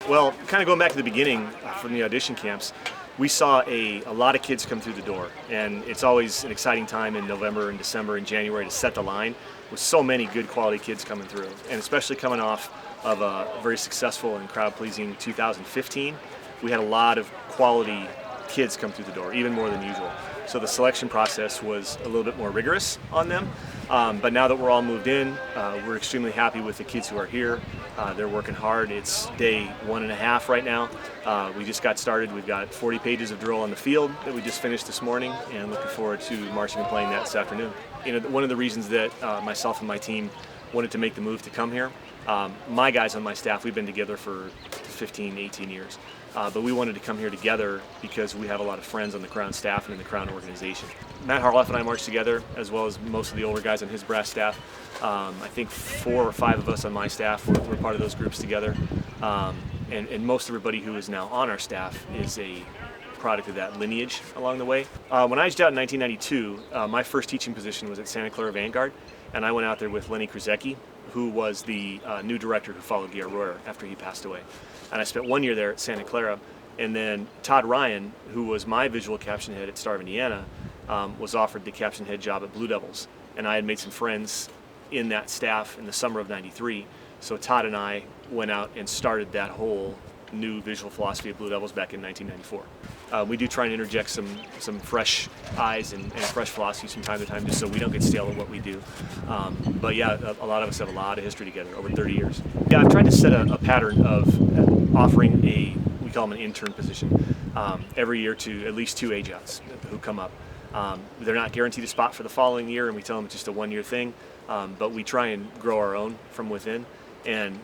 Well, kind of going back to the beginning from the audition camps, we saw a lot of kids come through the door, and it's always an exciting time in November and December and January to set the line with so many good quality kids coming through, and especially coming off of a very successful and crowd-pleasing 2015. We had a lot of quality kids come through the door, even more than usual. So the selection process was a little bit more rigorous on them. But now that we're all moved in, we're extremely happy with the kids who are here. They're working hard. It's day 1.5 right now. We just got started. We've got 40 pages of drill on the field that we just finished this morning, and looking forward to marching and playing that this afternoon. One of the reasons that myself and my team wanted to make the move to come here, my guys on my staff, we've been together for 15, 18 years. But we wanted to come here together because we have a lot of friends on the Crown staff and in the Crown organization. Matt Harloff and I marched together, as well as most of the older guys on his brass staff. I think 4 or 5 of us on my staff were part of those groups together. And most everybody who is now on our staff is a product of that lineage along the way. When I aged out in 1992, my first teaching position was at Santa Clara Vanguard, and I went out there with Lenny Kruzecki, who was the new director who followed Gare Royer after he passed away. And I spent 1 year there at Santa Clara, and then Todd Ryan, who was my visual caption head at Star of Indiana, was offered the caption head job at Blue Devils. And I had made some friends in that staff in the summer of '93, so Todd and I went out and started that whole new visual philosophy of Blue Devils back in 1994. We do try and interject some fresh eyes and fresh philosophies from time to time, just so we don't get stale at what we do. But yeah, a lot of us have a lot of history together, over 30 years. Yeah, I've tried to set a pattern of offering we call them an intern position, every year to at least 2 age-outs who come up. They're not guaranteed a spot for the following year, and we tell them it's just a 1-year thing, but we try and grow our own from within. And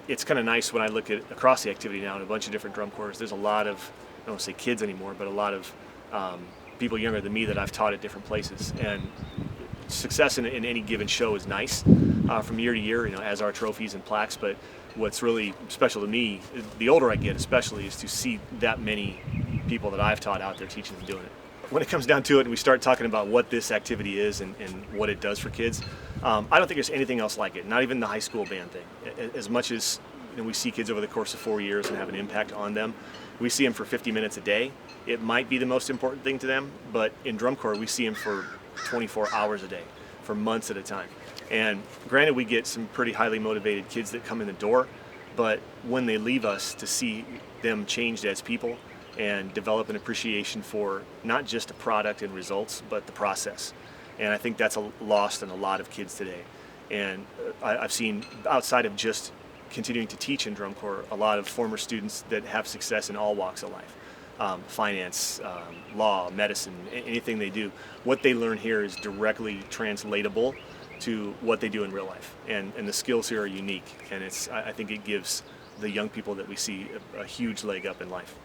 it's kind of nice when I look at across the activity now in a bunch of different drum corps. There's a lot of, I don't want to say kids anymore, but a lot of people younger than me that I've taught at different places. And success in any given show is nice from year to year, as are trophies and plaques. But what's really special to me, the older I get especially, is to see that many people that I've taught out there teaching and doing it. When it comes down to it and we start talking about what this activity is and what it does for kids, I don't think there's anything else like it, not even the high school band thing. As much as we see kids over the course of 4 years and have an impact on them, we see them for 50 minutes a day. It might be the most important thing to them, but in drum corps we see them for 24 hours a day, for months at a time. And granted, we get some pretty highly motivated kids that come in the door, but when they leave us, to see them changed as people and develop an appreciation for not just the product and results, but the process. And I think that's lost in a lot of kids today. And I've seen, outside of just continuing to teach in drum corps, a lot of former students that have success in all walks of life. Finance, law, medicine, anything they do. What they learn here is directly translatable to what they do in real life. And the skills here are unique. And I think it gives the young people that we see a huge leg up in life.